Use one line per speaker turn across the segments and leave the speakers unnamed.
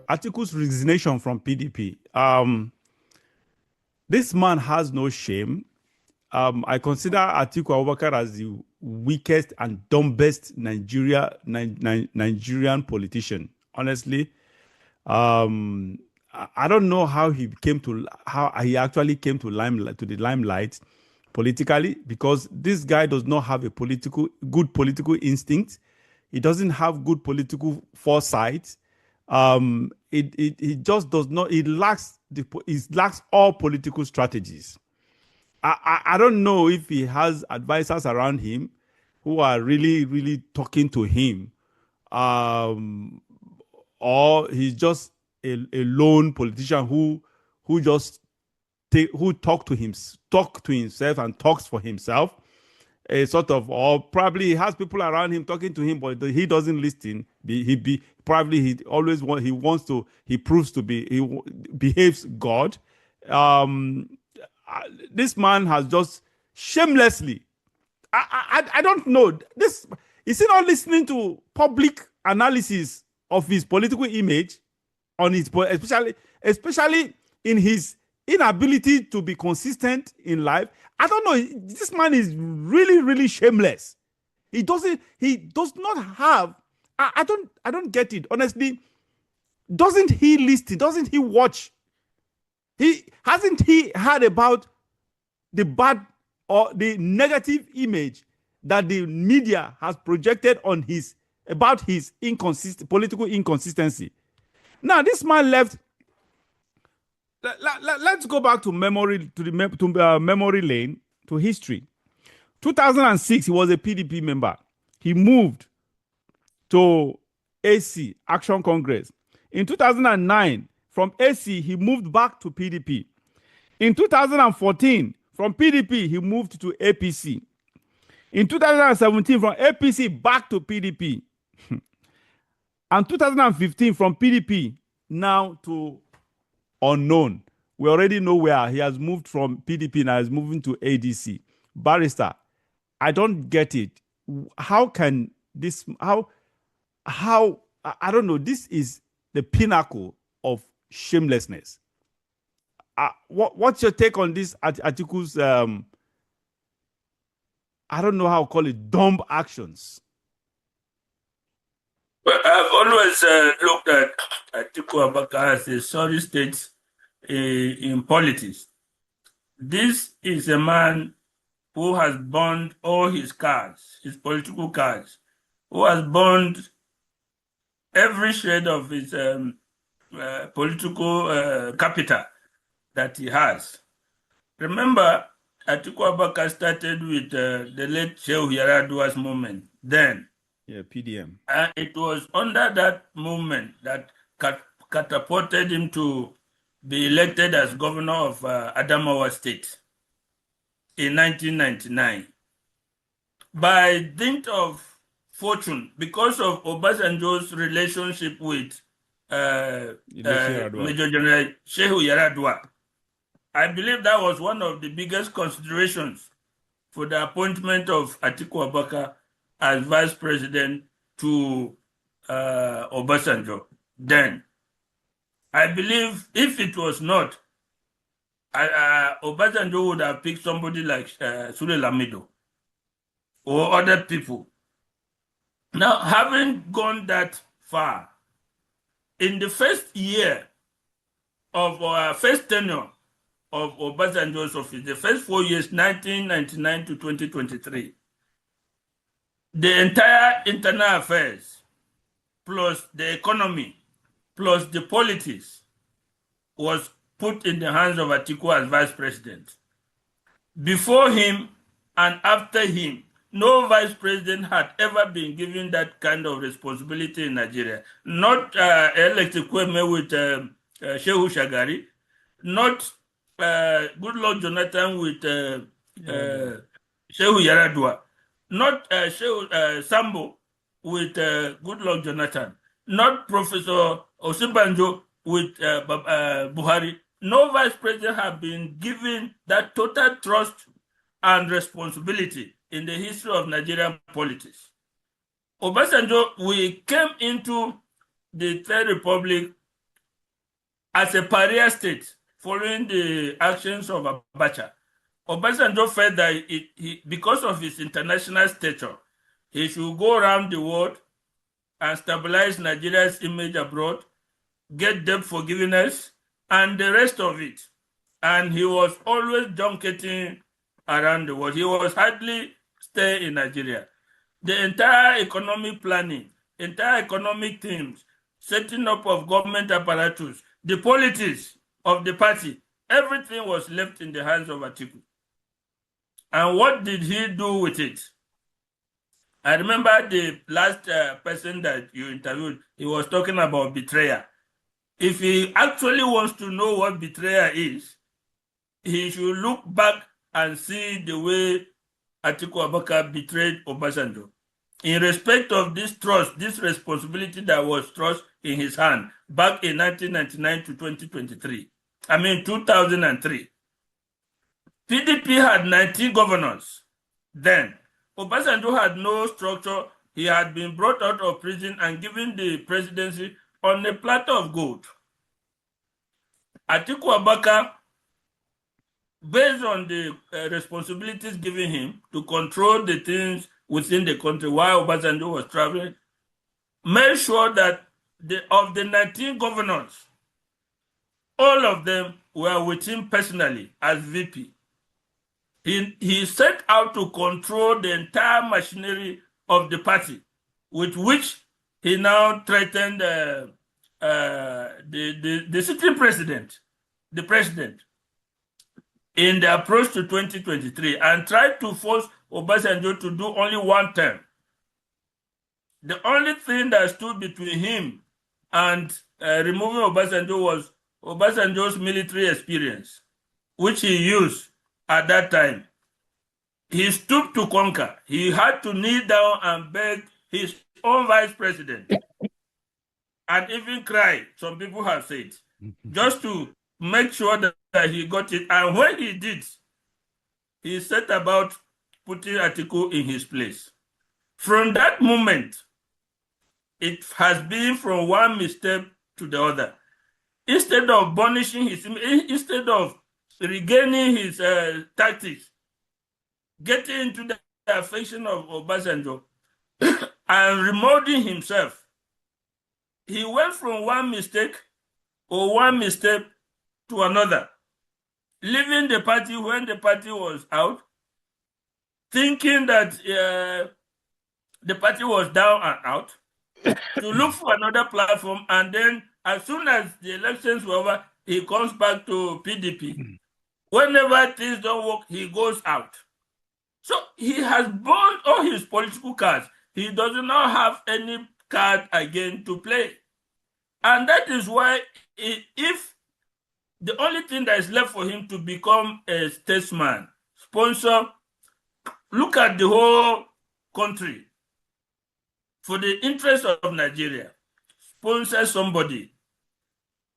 Atiku's resignation from PDP. This man has no shame. I consider Atiku Abubakar as the weakest and dumbest Nigerian politician. Honestly, I don't know how he actually came to the limelight politically, because this guy does not have a good political instinct. He doesn't have good political foresight. It just does not. It lacks all political strategies. I don't know if he has advisors around him who are really talking to him, or he's just a lone politician who just talk to himself and talks for himself, a sort of, or probably he has people around him talking to him, but he doesn't listen. He proves to be, he behaves God. This man has just shamelessly, I don't know this. Is he not listening to public analysis of his political image, on his, especially in his inability to be consistent in life? I don't know. This man is really shameless. He does not have. I don't get it, honestly. Doesn't he listen? Doesn't he watch? Hasn't he heard about the bad or the negative image that the media has projected on about his political inconsistency? Now, this man left. Let's go back to memory lane, to history. 2006, he was a PDP member. He moved to AC, Action Congress. In 2009, from AC, he moved back to PDP. In 2014, from PDP, he moved to APC. In 2017, from APC back to PDP. And 2015, from PDP now to unknown. We already know where he has moved from. PDP now is moving to ADC. Barrister, I don't get it. How can this, I don't know, this is the pinnacle of shamelessness. What's your take on this Atiku's, I don't know how to call it, dumb actions?
Well, I've always looked at Atiku Abubakar as a sorry state in politics. This is a man who has burned all his cards, his political cards, who has burned every shred of his political capital that he has. Remember, Atiku Abubakar started with the late Shehu Yaradua's movement then.
Yeah, PDM.
And it was under that movement that catapulted him to be elected as governor of Adamawa State in 1999. By dint of fortune, because of Obasanjo's relationship with Major General Shehu Yaradua, I believe that was one of the biggest considerations for the appointment of Atiku Abubakar as vice president to Obasanjo. Then, I believe if it was not, Obasanjo would have picked somebody like Sule Lamido or other people. Now, having gone that far, in the first year of our first tenure of Obasanjo's office, the first 4 years, 1999 to 2023, the entire internal affairs, plus the economy, plus the politics, was put in the hands of Atiku as vice president. Before him and after him, no vice president had ever been given that kind of responsibility in Nigeria. Not Alex Kweme with Shehu Shagari, not Goodluck Jonathan with Shehu Yaradua, not Sambo with Goodluck Jonathan, not Professor Osibanjo with Buhari. No vice president have been given that total trust and responsibility in the history of Nigerian politics. Obasanjo, we came into the Third Republic as a pariah state following the actions of Abacha. Obasanjo felt that because of his international stature, he should go around the world and stabilize Nigeria's image abroad, get debt forgiveness, and the rest of it. And he was always junketing around the world. He was hardly stay in Nigeria. The entire economic planning, entire economic themes, setting up of government apparatus, the politics of the party, everything was left in the hands of Atiku. And what did he do with it? I remember the last person that you interviewed, he was talking about betrayal. If he actually wants to know what betrayal is, he should look back and see the way Atiku Abubakar betrayed Obasanjo. In respect of this trust, this responsibility that was thrust in his hand back in 1999 to 2023, 2003. PDP had 19 governors then. Obasanjo had no structure. He had been brought out of prison and given the presidency on a platter of gold. Atiku Abubakar, based on the responsibilities given him to control the things within the country while Obasanjo was traveling, made sure that of the 19 governors, all of them were with him personally as VP. He set out to control the entire machinery of the party, with which he now threatened the sitting president, the president, in the approach to 2023, and tried to force Obasanjo to do only one term. The only thing that stood between him and removing Obasanjo was Obasanjo's military experience, which he used at that time. He stooped to conquer. He had to kneel down and beg his own vice president and even cry, some people have said, just to make sure that he got it. And when he did, he set about putting Atiku in his place. From that moment, it has been from one misstep to the other. Instead of burnishing his image, instead of regaining his tactics, getting into the affection of Obasanjo and remolding himself, he went from one mistake or one misstep to another, leaving the party when the party was out, thinking that the party was down and out, to look for another platform, and then as soon as the elections were over, he comes back to PDP. Whenever things don't work, he goes out. So he has burned all his political cards. He does not have any card again to play. And that is why if the only thing that is left for him to become a statesman, sponsor, look at the whole country for the interest of Nigeria, sponsor somebody,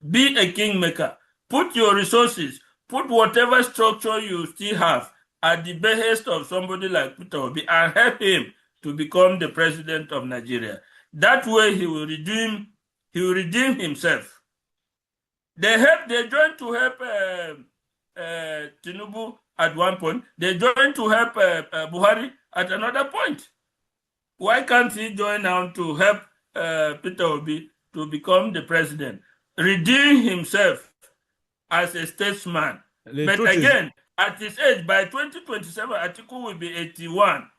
be a kingmaker, put your resources, put whatever structure you still have at the behest of somebody like Peter Obi and help him to become the president of Nigeria. That way he will redeem himself. They joined to help Tinubu at one point. They joined to help Buhari at another point. Why can't he join now to help Peter Obi to become the president? Redeem himself as a statesman. But again, at his age, by 2027, Atiku will be 81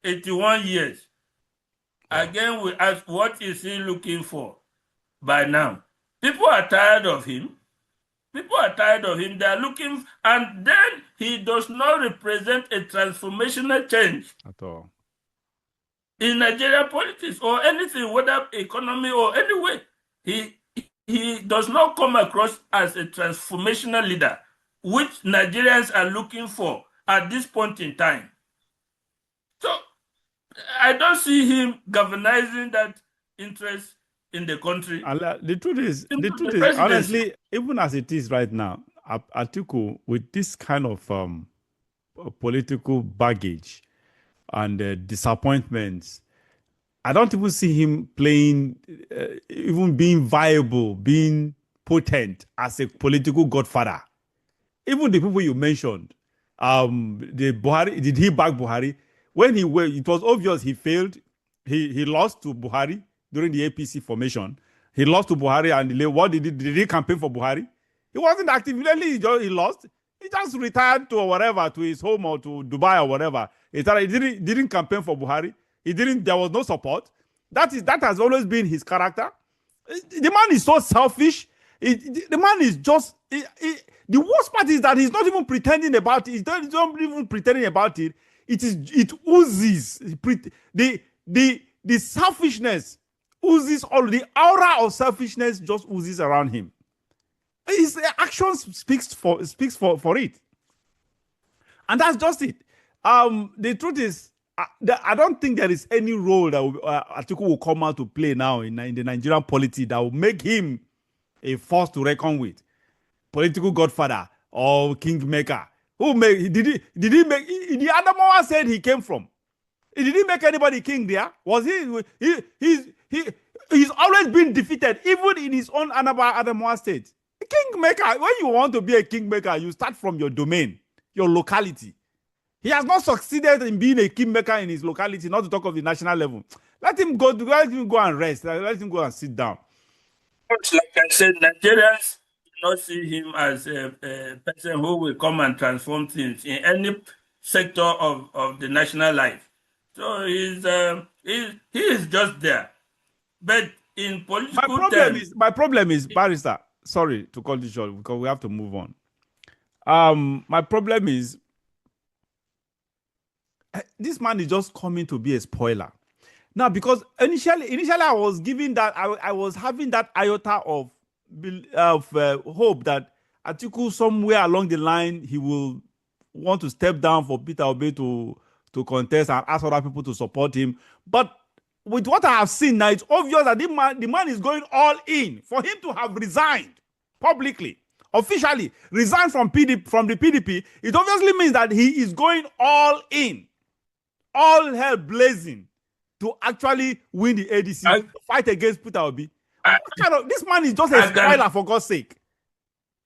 years. Wow. Again, we ask, what is he looking for by now? People are tired of him. They are looking, and then he does not represent a transformational change
at all
in Nigerian politics or anything, whether economy or any way. He does not come across as a transformational leader, which Nigerians are looking for at this point in time. So I don't see him galvanizing that interest in the country.
The truth is, honestly, even as it is right now, Atiku, with this kind of political baggage and disappointments, I don't even see him playing, even being viable, being potent as a political godfather. Even the people you mentioned, the Buhari, did he back Buhari? When it was obvious he failed. He lost to Buhari during the APC formation. He lost to Buhari, and what did he campaign for Buhari? He wasn't active. He lost. He just retired to whatever, to his home or to Dubai or whatever. He didn't campaign for Buhari. There was no support. That has always been his character. The man is so selfish. The man is just. The worst part is that he's not even pretending about it. He's not even pretending about it. It oozes. The selfishness oozes. All the aura of selfishness just oozes around him. His actions speaks for it, and that's just it. The truth is, I don't think there is any role that Atiku will come out to play now in the Nigerian polity that will make him a force to reckon with. Political godfather or kingmaker. Did he make the Adamawa said he came from? Did he make anybody king there? Was he's always been defeated, even in his own Adamawa state. A kingmaker, when you want to be a kingmaker, you start from your domain, your locality. He has not succeeded in being a kingmaker in his locality, not to talk of the national level. Let him go and rest. Let him go and sit down.
Like I said, Nigerians do not see him as a person who will come and transform things in any sector of the national life. So he is just there. But in political terms,
my problem is, Barrister, sorry to cut this short because we have to move on. My problem is this man is just coming to be a spoiler. Now, because initially I was giving that, I was having that iota of hope that Atiku somewhere along the line, he will want to step down for Peter Obi to contest and ask other people to support him. But with what I have seen now, it's obvious that the man is going all in. For him to have resigned publicly, officially resigned from the PDP, it obviously means that he is going all in, all hell blazing, to actually win the ADC, fight against Peter Obi. This man is just a spoiler, for God's sake.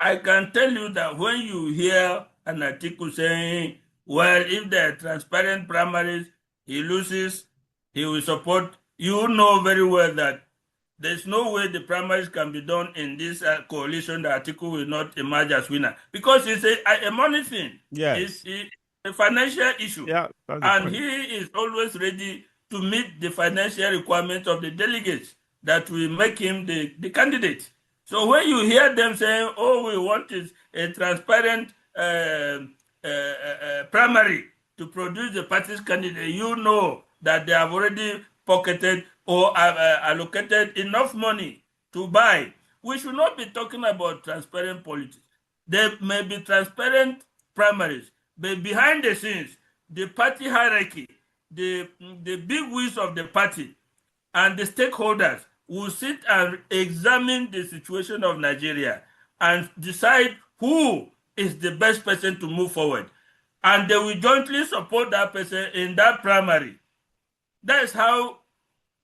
I can tell you that when you hear an Atiku saying, well, if there are transparent primaries, he loses, he will support, you know very well that there's no way the primaries can be done in this coalition that Atiku will not emerge as winner. Because it's a money thing.
Yes.
It's a financial issue.
Yeah,
and he is always ready to meet the financial requirements of the delegates that will make him the candidate. So when you hear them saying, oh, we want a transparent primary to produce the party's candidate, you know that they have already pocketed or allocated enough money to buy. We should not be talking about transparent politics. There may be transparent primaries, but behind the scenes, the party hierarchy, the big wigs of the party and the stakeholders will sit and examine the situation of Nigeria and decide who is the best person to move forward. And they will jointly support that person in that primary. That's how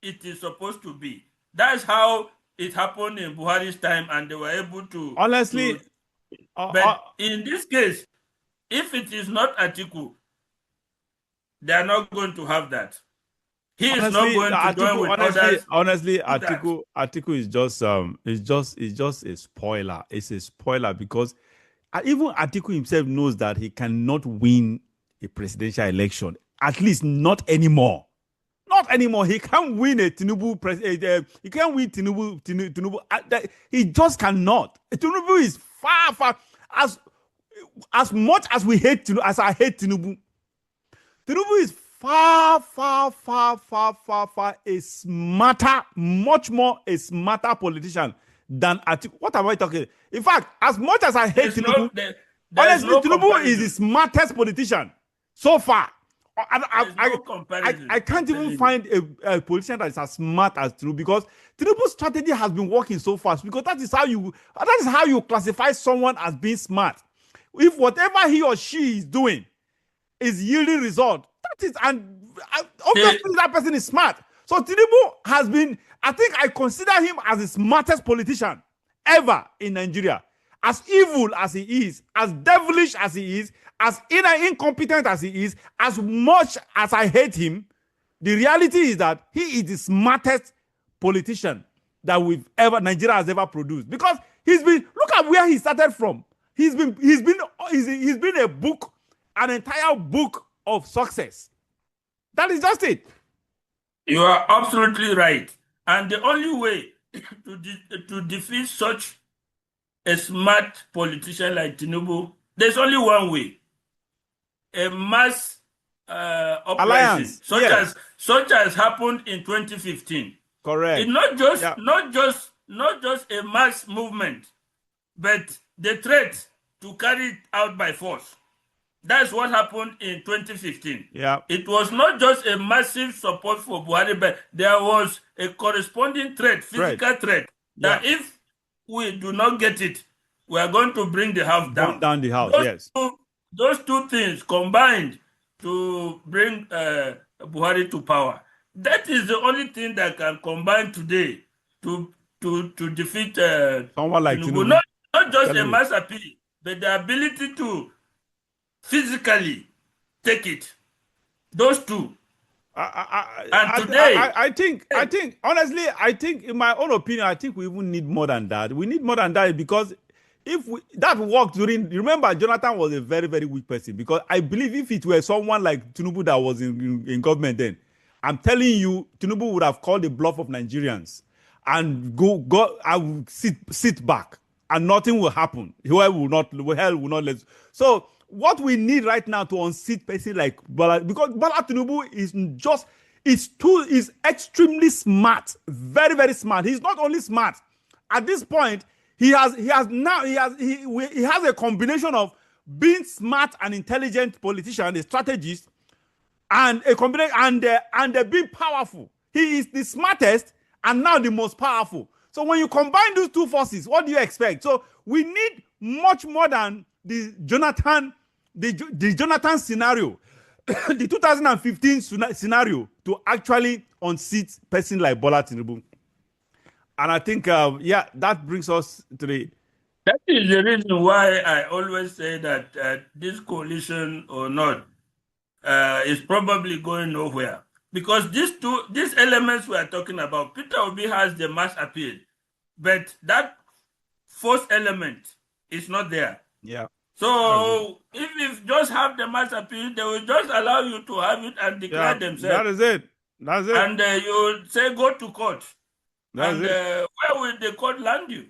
it is supposed to be. That's how it happened in Buhari's time, and they were able to...
Honestly...
But in this case, if it is not Atiku, they are not going to have that. He is not going to join with others.
Honestly, Atiku is just a spoiler. It's a spoiler because even Atiku himself knows that he cannot win a presidential election. At least not anymore. Not anymore. He can't win a Tinubu. He can't win Tinubu. He just cannot. Tinubu is far. As much as we hate Tinubu, as I hate Tinubu, Tinubu is far a smarter, much more a smarter politician than Atiku. What am I talking? In fact, as much as I hate Tinubu, honestly, Tinubu is the smartest politician so far. I can't even find a politician that is as smart as Tinubu, because Tinubu's strategy has been working so fast, because that is how you classify someone as being smart. If whatever he or she is doing is yielding result, that is, and obviously that person is smart. So Tinubu has been, I think I consider him as the smartest politician ever in Nigeria. As evil as he is, as devilish as he is, as incompetent as he is, as much as I hate him, the reality is that he is the smartest politician that Nigeria has ever produced. Because look at where he started from. He's been a book, an entire book of success. That is just it.
You are absolutely right. And the only way to defeat such a smart politician like Tinubu, there's only one way: a mass uprising, such as happened in 2015.
Correct.
It's not just a mass movement, but the threat to carry it out by force. That's what happened in 2015.
Yeah.
It was not just a massive support for Buhari, but there was a corresponding threat, physical threat, that if we do not get it, we are going to bring the house down.
Burn down the house, yes.
Those two things combined to bring Buhari to power. That is the only thing that can combine today to defeat
someone like Tinubu.
Not just a mass appeal, but the ability to physically take it. Those two.
I think honestly, in my own opinion, I think we even need more than that. We need more than that because that worked during, remember, Jonathan was a very, very weak person, because I believe if it were someone like Tinubu that was in government then, I'm telling you, Tinubu would have called the bluff of Nigerians and I will sit back and nothing will happen. Hell will not let. So what we need right now to unseat person like Bola, because Bola Tinubu is extremely smart, very, very smart. He's not only smart. At this point, he has a combination of being smart and intelligent politician, a strategist, and a combination and being powerful. He is the smartest and now the most powerful. So when you combine those two forces, what do you expect? So we need much more than the Jonathan scenario, the 2015 scenario, to actually unseat person like Bola Tinubu. And I think, that brings us to the...
That is the reason why I always say that this coalition or not is probably going nowhere. Because these elements we are talking about, Peter Obi has the mass appeal, but that fourth element is not there.
Yeah.
So if you just have the mass appeal, they will just allow you to have it and declare themselves.
That is it.
And you say go to court.
Where
will the court land you?